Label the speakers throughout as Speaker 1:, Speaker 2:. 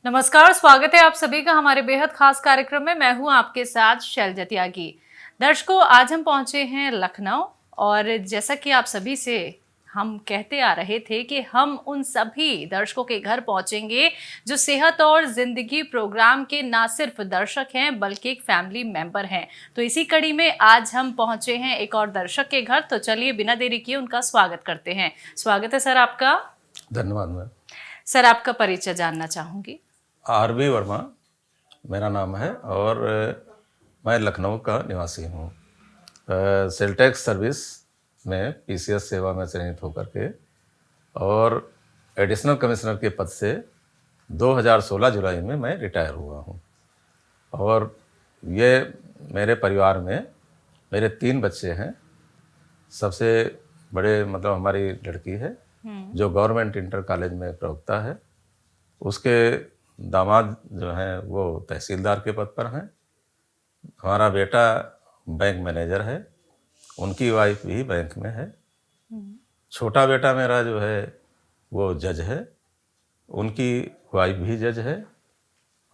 Speaker 1: नमस्कार, स्वागत है आप सभी का हमारे बेहद खास कार्यक्रम में। मैं हूं आपके साथ शैलजा त्यागी। दर्शकों, आज हम पहुंचे हैं लखनऊ और जैसा कि आप सभी से हम कहते आ रहे थे कि हम उन सभी दर्शकों के घर पहुंचेंगे जो सेहत और जिंदगी प्रोग्राम के ना सिर्फ दर्शक हैं बल्कि एक फैमिली मेंबर हैं। तो इसी कड़ी में आज हम पहुंचे हैं एक और दर्शक के घर। तो चलिए बिना देरी किए उनका स्वागत करते हैं। स्वागत है सर आपका।
Speaker 2: धन्यवाद मैम।
Speaker 1: सर, आपका परिचय जानना चाहूंगी।
Speaker 2: आर.बी. वर्मा मेरा नाम है और मैं लखनऊ का निवासी हूँ। सेल्टेक्स सर्विस में पीसीएस सेवा में चयनित होकर के और एडिशनल कमिश्नर के पद से 2016 जुलाई में मैं रिटायर हुआ हूँ। और ये मेरे परिवार में मेरे 3 बच्चे हैं। सबसे बड़े मतलब हमारी लड़की है जो गवर्नमेंट इंटर कॉलेज में प्रवक्ता है। उसके दामाद जो हैं वो तहसीलदार के पद पर हैं। हमारा बेटा बैंक मैनेजर है, उनकी वाइफ भी बैंक में है। छोटा बेटा मेरा जो है वो जज है, उनकी वाइफ भी जज है।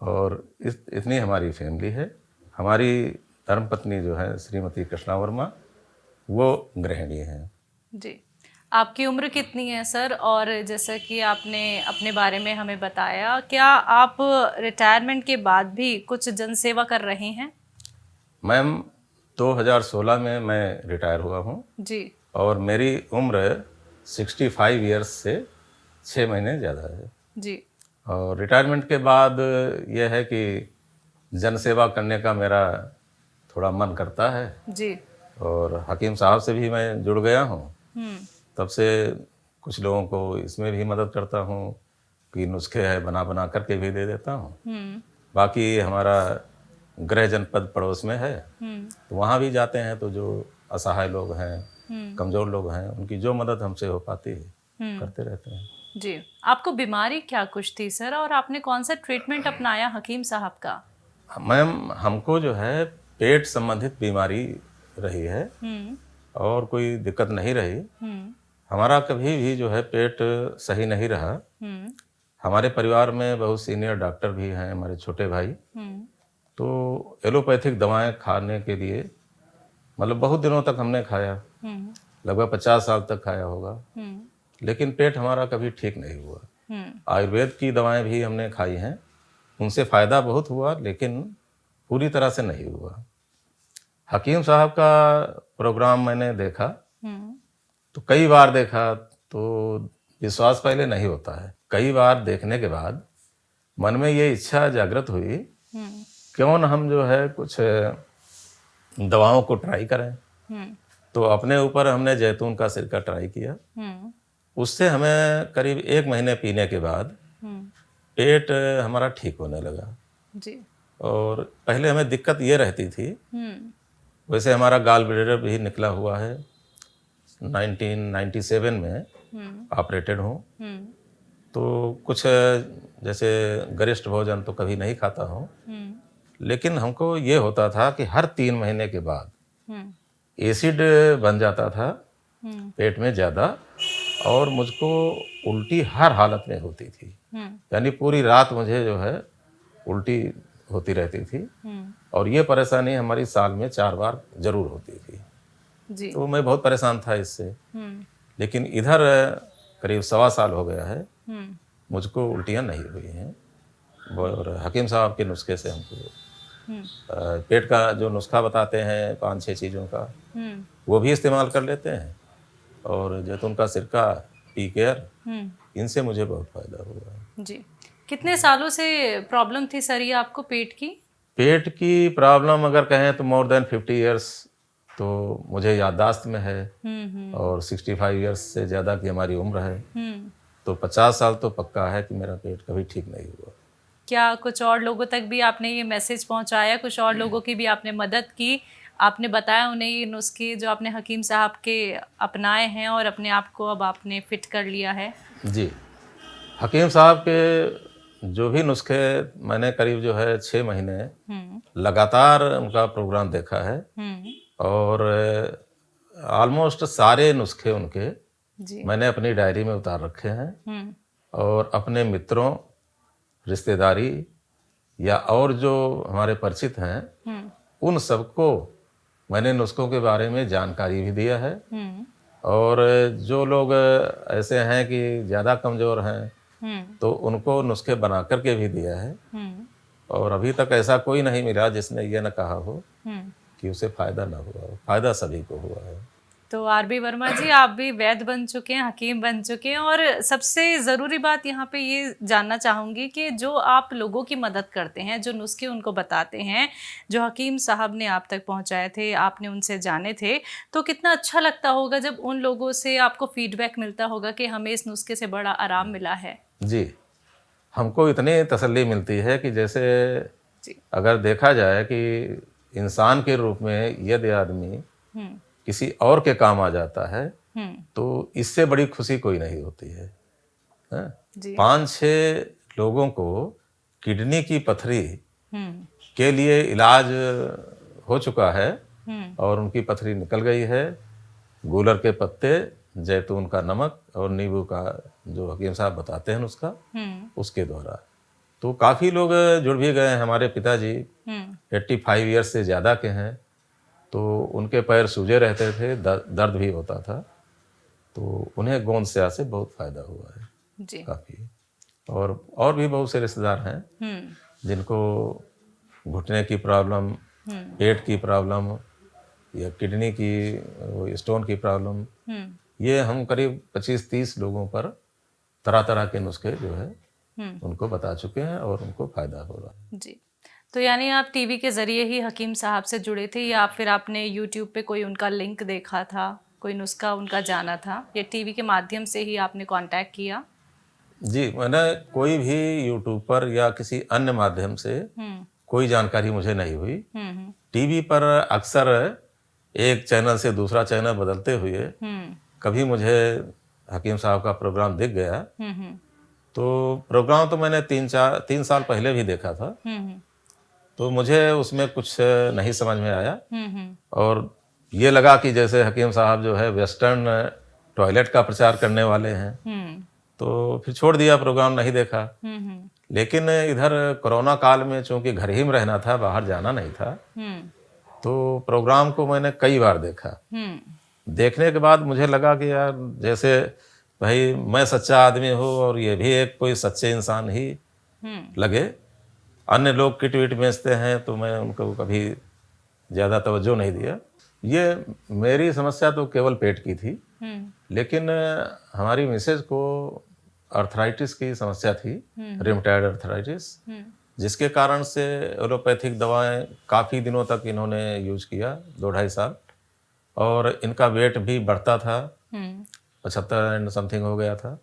Speaker 2: और इतनी हमारी फैमिली है। हमारी धर्मपत्नी जो है श्रीमती कृष्णा वर्मा, वो गृहिणी हैं।
Speaker 1: जी, आपकी उम्र कितनी है सर? और जैसा कि आपने अपने बारे में हमें बताया, क्या आप रिटायरमेंट के बाद भी कुछ जनसेवा कर रहे हैं?
Speaker 2: मैम 2016 में मैं रिटायर हुआ हूँ
Speaker 1: जी।
Speaker 2: और मेरी उम्र 65 ईयर्स से 6 महीने ज़्यादा है।
Speaker 1: जी।
Speaker 2: और रिटायरमेंट के बाद यह है कि जनसेवा करने का मेरा थोड़ा मन करता है।
Speaker 1: जी।
Speaker 2: और हकीम साहब से भी मैं जुड़ गया हूँ, तब से कुछ लोगों को इसमें भी मदद करता हूँ कि नुस्खे है बना बना करके भी दे देता हूँ। बाकी हमारा गृह जनपद पड़ोस में है, तो वहाँ भी जाते हैं तो जो असहाय लोग हैं, कमज़ोर लोग हैं, उनकी जो मदद हमसे हो पाती है करते रहते हैं।
Speaker 1: जी, आपको बीमारी क्या कुछ थी सर, और आपने कौन सा ट्रीटमेंट अपनाया हकीम साहब का?
Speaker 2: मैम हमको जो है पेट संबंधित बीमारी रही है और कोई दिक्कत नहीं रही। हमारा कभी भी जो है पेट सही नहीं रहा। हमारे परिवार में बहुत सीनियर डॉक्टर भी हैं, हमारे छोटे भाई। तो एलोपैथिक दवाएं खाने के लिए मतलब बहुत दिनों तक हमने खाया, लगभग 50 साल तक खाया होगा, लेकिन पेट हमारा कभी ठीक नहीं हुआ। आयुर्वेद की दवाएं भी हमने खाई हैं, उनसे फ़ायदा बहुत हुआ लेकिन पूरी तरह से नहीं हुआ। हकीम साहब का प्रोग्राम मैंने देखा, तो कई बार देखा तो विश्वास पहले नहीं होता है। कई बार देखने के बाद मन में ये इच्छा जागृत हुई, क्यों न हम जो है कुछ दवाओं को ट्राई करें। तो अपने ऊपर हमने जैतून का सिरका ट्राई किया। उससे हमें करीब 1 महीने पीने के बाद पेट हमारा ठीक होने लगा।
Speaker 1: जी।
Speaker 2: और पहले हमें दिक्कत ये रहती थी, वैसे हमारा गाल ब्लैडर भी निकला हुआ है, 1997 में ऑपरेटेड हूँ। तो कुछ जैसे गरिष्ठ भोजन तो कभी नहीं खाता हूँ, लेकिन हमको ये होता था कि हर 3 महीने के बाद एसिड बन जाता था पेट में ज़्यादा, और मुझको उल्टी हर हालत में होती थी। यानी पूरी रात मुझे जो है उल्टी होती रहती थी। और ये परेशानी हमारी साल में 4 बार जरूर होती थी।
Speaker 1: जी।
Speaker 2: तो मैं बहुत परेशान था इससे। लेकिन इधर करीब 1.25 साल हो गया है मुझको उल्टियाँ नहीं हुई हैं। और हकीम साहब के नुस्खे से हमको पेट का जो नुस्खा बताते हैं 5-6 चीज़ों का, वो भी इस्तेमाल कर लेते हैं। और जैतून का सिरका, पी केयर, इनसे मुझे बहुत फ़ायदा हुआ है।
Speaker 1: जी। कितने सालों से प्रॉब्लम थी सर ये आपको पेट की?
Speaker 2: पेट की प्रॉब्लम अगर कहें तो मोर देन 50 इयर्स तो मुझे याददाश्त में है। और 65 इयर्स से ज़्यादा की हमारी उम्र है, तो 50 साल तो पक्का है कि मेरा पेट कभी ठीक नहीं हुआ।
Speaker 1: क्या कुछ और लोगों तक भी आपने ये मैसेज पहुंचाया? कुछ और लोगों की भी आपने मदद की? आपने बताया उन्हें ये नुस्खे जो आपने हकीम साहब के अपनाए हैं और अपने आप को अब आपने फिट कर लिया है?
Speaker 2: जी, हकीम साहब के जो भी नुस्खे मैंने करीब जो है 6 महीने लगातार उनका प्रोग्राम देखा है। और ऑलमोस्ट सारे नुस्खे उनके
Speaker 1: जी।
Speaker 2: मैंने अपनी डायरी में उतार रखे हैं और अपने मित्रों, रिश्तेदारी या और जो हमारे परिचित हैं उन सबको मैंने नुस्खों के बारे में जानकारी भी दिया है। और जो लोग ऐसे हैं कि ज़्यादा कमज़ोर हैं तो उनको नुस्खे बना करके भी दिया है। और अभी तक ऐसा कोई नहीं मिला जिसने ये न कहा हो कि उसे फ़ायदा ना हुआ हो। फ़ायदा सभी को हुआ है।
Speaker 1: तो आरबी वर्मा जी, आप भी वैद्य बन चुके हैं, हकीम बन चुके हैं, और सबसे ज़रूरी बात यहाँ पे ये जानना चाहूँगी कि जो आप लोगों की मदद करते हैं, जो नुस्खे उनको बताते हैं, जो हकीम साहब ने आप तक पहुँचाए थे, आपने उनसे जाने थे, तो कितना अच्छा लगता होगा जब उन लोगों से आपको फीडबैक मिलता होगा कि हमें इस नुस्खे से बड़ा आराम मिला है।
Speaker 2: जी, हमको इतनी तसल्ली मिलती है कि जैसे
Speaker 1: जी।
Speaker 2: अगर देखा जाए कि इंसान के रूप में यदि आदमी किसी और के काम आ जाता है तो इससे बड़ी खुशी कोई नहीं होती है। हाँ? 5-6 लोगों को किडनी की पथरी के लिए इलाज हो चुका है और उनकी पथरी निकल गई है। गूलर के पत्ते, जैतून का नमक और नींबू का जो हकीम साहब बताते हैं उसका, उसके द्वारा तो काफ़ी लोग जुड़ भी गए हैं। हमारे पिताजी 85 ईयर्स से ज़्यादा के हैं, तो उनके पैर सूजे रहते थे, दर्द भी होता था, तो उन्हें गोंद स्याह से बहुत फ़ायदा हुआ है जी। काफ़ी। और भी बहुत से रिश्तेदार हैं जिनको घुटने की प्रॉब्लम, पेट की प्रॉब्लम या किडनी की स्टोन की प्रॉब्लम, ये हम करीब 25-30 लोगों पर तरह तरह के नुस्खे जो है उनको बता चुके हैं और उनको फ़ायदा हो रहा है
Speaker 1: जी। तो यानी आप टीवी के ज़रिए ही हकीम साहब से जुड़े थे, या फिर आपने यूट्यूब पे कोई उनका लिंक देखा था, कोई नुस्खा उनका जाना था, या टीवी के माध्यम से ही आपने कांटेक्ट किया?
Speaker 2: जी, मैंने कोई भी यूट्यूब पर या किसी अन्य माध्यम से कोई जानकारी मुझे नहीं हुई। टीवी पर अक्सर एक चैनल से दूसरा चैनल बदलते हुए कभी मुझे हकीम साहब का प्रोग्राम दिख गया। तो प्रोग्राम तो मैंने 3 साल पहले भी देखा था, तो मुझे उसमें कुछ नहीं समझ में आया और ये लगा कि जैसे हकीम साहब जो है वेस्टर्न टॉयलेट का प्रचार करने वाले हैं, तो फिर छोड़ दिया, प्रोग्राम नहीं देखा। लेकिन इधर कोरोना काल में चूंकि घर ही में रहना था, बाहर जाना नहीं था, तो प्रोग्राम को मैंने कई बार देखा। देखने के बाद मुझे लगा कि यार जैसे भाई मैं सच्चा आदमी हूँ और ये भी एक कोई सच्चे इंसान ही लगे। अन्य लोग किट विट बेचते हैं तो मैं उनको कभी ज़्यादा तवज्जो नहीं दिया। ये मेरी समस्या तो केवल पेट की थी, लेकिन हमारी मिसेज को अर्थराइटिस की समस्या थी, रिमेटॉइड अर्थराइटिस, जिसके कारण से एलोपैथिक दवाएं काफ़ी दिनों तक इन्होंने यूज किया, 2-2.5 साल, और इनका वेट भी बढ़ता था, 75 एंड समथिंग हो गया था,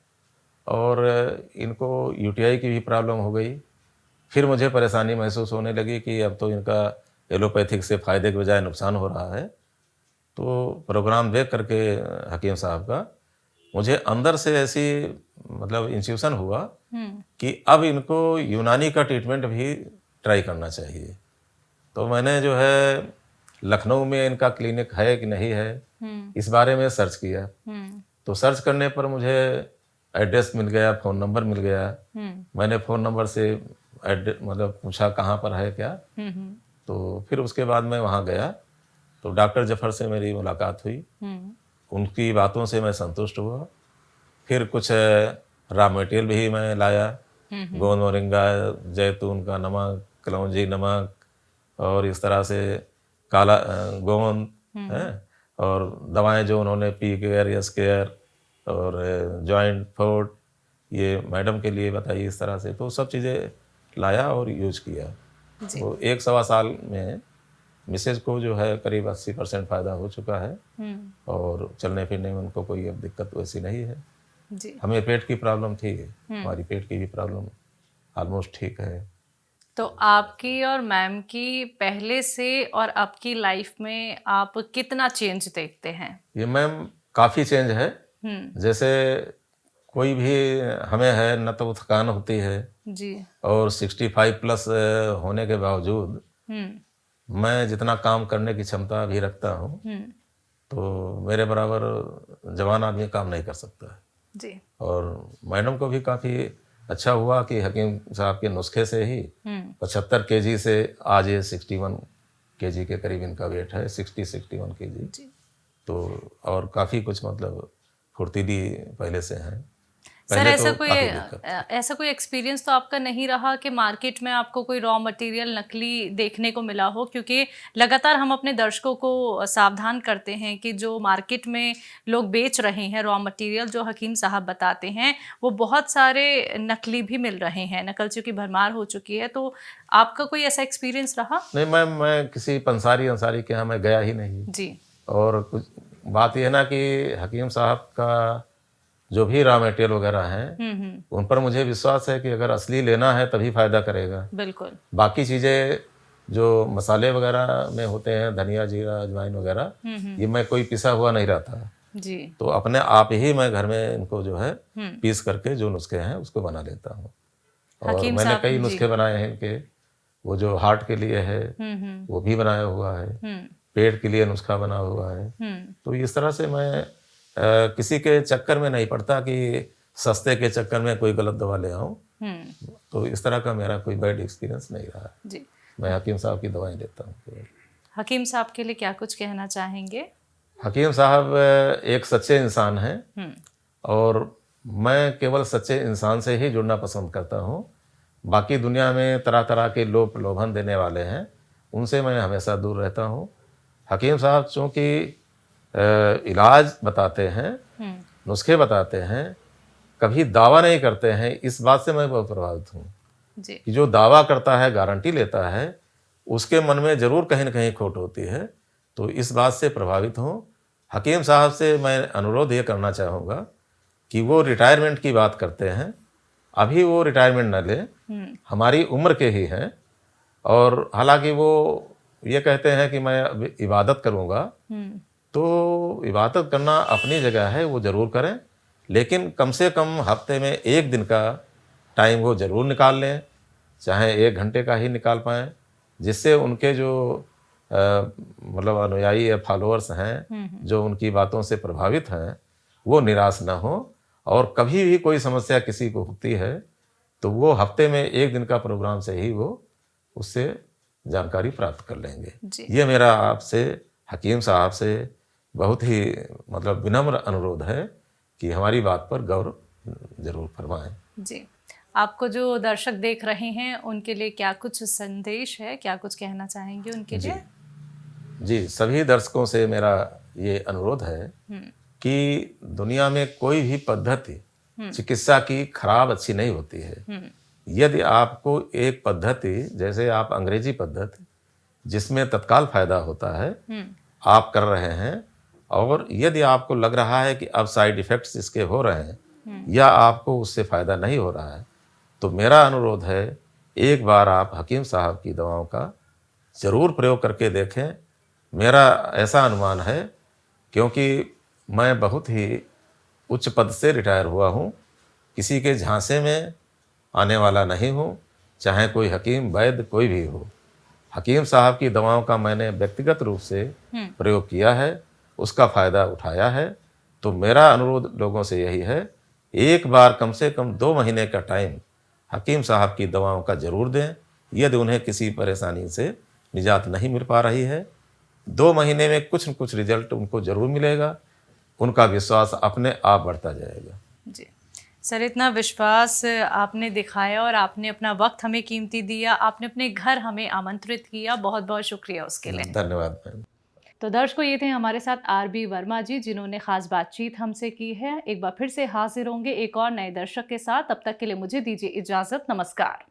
Speaker 2: और इनको यूटीआई की भी प्रॉब्लम हो गई। फिर मुझे परेशानी महसूस होने लगी कि अब तो इनका एलोपैथिक से फ़ायदे के बजाय नुकसान हो रहा है। तो प्रोग्राम देख करके हकीम साहब का मुझे अंदर से ऐसी मतलब इंट्यूशन हुआ कि अब इनको यूनानी का ट्रीटमेंट भी ट्राई करना चाहिए। तो मैंने जो है लखनऊ में इनका क्लिनिक है कि नहीं है, इस बारे में सर्च किया। तो सर्च करने पर मुझे एड्रेस मिल गया, फ़ोन नंबर मिल गया। मैंने फ़ोन नंबर से मतलब पूछा कहाँ पर है क्या, तो फिर उसके बाद मैं वहाँ गया, तो डॉक्टर जफर से मेरी मुलाकात हुई। उनकी बातों से मैं संतुष्ट हुआ। फिर कुछ रॉ मटेरियल भी मैं लाया, गोंद मोरिंगा, जैतून का नमक, कलौंजी नमक, और इस तरह से काला गोंद है, और दवाएं जो उन्होंने पी केयर, यस केयर और जॉइंट फोर्ट, ये मैडम के लिए बताई इस तरह से। तो सब चीज़ें लाया और यूज किया। तो 1-1.25 साल में मिसेज को जो है करीब 80% फ़ायदा हो चुका है, और चलने फिरने में उनको कोई अब दिक्कत वैसी नहीं है जी। हमें पेट की प्रॉब्लम थी, हमारी पेट की भी प्रॉब्लम ऑलमोस्ट ठीक है।
Speaker 1: तो आपकी और मैम की पहले से और अब की लाइफ में आप कितना चेंज देखते हैं?
Speaker 2: ये मैम काफ़ी चेंज है। जैसे कोई भी हमें है न तो थकान होती है जी, और 65 प्लस होने के बावजूद मैं जितना काम करने की क्षमता भी रखता हूँ, तो मेरे बराबर जवान आदमी काम नहीं कर सकता है जी। और मैडम को भी काफ़ी अच्छा हुआ कि हकीम साहब के नुस्खे से ही 75 केजी से आज ये 61 केजी के करीब इनका वेट है, 61 केजी। तो और काफ़ी कुछ मतलब फुर्तीली पहले से हैं।
Speaker 1: सर ऐसा कोई एक्सपीरियंस तो आपका नहीं रहा कि मार्केट में आपको कोई रॉ मटेरियल नकली देखने को मिला हो? क्योंकि लगातार हम अपने दर्शकों को सावधान करते हैं कि जो मार्केट में लोग बेच रहे हैं रॉ मटेरियल, जो हकीम साहब बताते हैं, वो बहुत सारे नकली भी मिल रहे हैं, नकलचियों की भरमार हो चुकी है। तो आपका कोई ऐसा एक्सपीरियंस रहा?
Speaker 2: नहीं, मैं किसी पंसारी अंसारी के यहाँ मैं गया ही नहीं
Speaker 1: जी।
Speaker 2: और कुछ बात यह ना कि हकीम साहब का जो भी रॉ मटेरियल वगैरह हैं उन पर मुझे विश्वास है कि अगर असली लेना है तभी फायदा करेगा।
Speaker 1: बिल्कुल।
Speaker 2: बाकी चीज़ें जो मसाले वगैरह में होते हैं, धनिया जीरा अजवाइन वगैरह, ये मैं कोई पिसा हुआ नहीं रहता
Speaker 1: जी।
Speaker 2: तो अपने आप ही मैं घर में इनको जो है पीस करके जो नुस्खे हैं उसको बना लेता हूँ। और मैंने कई नुस्खे बनाए हैं इनके, वो जो हार्ट के लिए है वो भी बनाया हुआ है, पेट के लिए नुस्खा बना हुआ है। तो इस तरह से मैं किसी के चक्कर में नहीं पड़ता कि सस्ते के चक्कर में कोई गलत दवा ले आऊं। तो इस तरह का मेरा कोई बैड एक्सपीरियंस नहीं रहा
Speaker 1: जी।
Speaker 2: मैं हकीम साहब की दवाएं लेता हूँ।
Speaker 1: हकीम साहब के लिए क्या कुछ कहना चाहेंगे?
Speaker 2: हकीम साहब एक सच्चे इंसान हैं और मैं केवल सच्चे इंसान से ही जुड़ना पसंद करता हूँ। बाकी दुनिया में तरह तरह के लोग प्रलोभन देने वाले हैं, उनसे मैं हमेशा दूर रहता हूँ। हकीम साहब चूँकि इलाज बताते हैं, नुस्खे बताते हैं, कभी दावा नहीं करते हैं, इस बात से मैं बहुत प्रभावित हूँ कि जो दावा करता है, गारंटी लेता है, उसके मन में ज़रूर कहीं न कहीं खोट होती है। तो इस बात से प्रभावित हूँ। हकीम साहब से मैं अनुरोध ये करना चाहूँगा कि वो रिटायरमेंट की बात करते हैं, अभी वो रिटायरमेंट न लें, हमारी उम्र के ही हैं। और हालांकि वो ये कहते हैं कि मैं इबादत करूँगा, तो इबादत करना अपनी जगह है, वो ज़रूर करें, लेकिन कम से कम हफ्ते में एक दिन का टाइम वो ज़रूर निकाल लें, चाहे 1 घंटे का ही निकाल पाएँ, जिससे उनके जो मतलब अनुयायी या फॉलोअर्स हैं जो उनकी बातों से प्रभावित हैं, वो निराश ना हो। और कभी भी कोई समस्या किसी को होती है तो वो हफ्ते में 1 दिन का प्रोग्राम से ही वो उससे जानकारी प्राप्त कर लेंगे। ये मेरा आपसे, हकीम साहब से बहुत ही मतलब विनम्र अनुरोध है कि हमारी बात पर गौर जरूर फरमाएं।
Speaker 1: जी। आपको जो दर्शक देख रहे हैं उनके लिए क्या कुछ संदेश है, क्या कुछ कहना चाहेंगे उनके लिए?
Speaker 2: जी, सभी दर्शकों से मेरा ये अनुरोध है कि दुनिया में कोई भी पद्धति चिकित्सा की खराब अच्छी नहीं होती है। यदि आपको एक पद्धति, जैसे आप अंग्रेजी पद्धति जिसमें तत्काल फायदा होता है, आप कर रहे हैं, और यदि आपको लग रहा है कि अब साइड इफ़ेक्ट्स इसके हो रहे हैं या आपको उससे फ़ायदा नहीं हो रहा है, तो मेरा अनुरोध है एक बार आप हकीम साहब की दवाओं का ज़रूर प्रयोग करके देखें। मेरा ऐसा अनुमान है, क्योंकि मैं बहुत ही उच्च पद से रिटायर हुआ हूँ, किसी के झांसे में आने वाला नहीं हूँ, चाहे कोई हकीम वैद्य कोई भी हो। हकीम साहब की दवाओं का मैंने व्यक्तिगत रूप से प्रयोग किया है, उसका फ़ायदा उठाया है। तो मेरा अनुरोध लोगों से यही है, एक बार कम से कम 2 महीने का टाइम हकीम साहब की दवाओं का ज़रूर दें। यदि उन्हें किसी परेशानी से निजात नहीं मिल पा रही है, 2 महीने में कुछ न कुछ रिजल्ट उनको ज़रूर मिलेगा, उनका विश्वास अपने आप बढ़ता जाएगा।
Speaker 1: जी सर, इतना विश्वास आपने दिखाया और आपने अपना वक्त हमें कीमती दिया, आपने अपने घर हमें आमंत्रित किया, बहुत बहुत शुक्रिया उसके लिए।
Speaker 2: धन्यवाद मैम।
Speaker 1: तो दर्शकों, ये थे हमारे साथ आरबी वर्मा जी, जिन्होंने खास बातचीत हमसे की है। एक बार फिर से हाजिर होंगे एक और नए दर्शक के साथ, तब तक के लिए मुझे दीजिए इजाज़त। नमस्कार।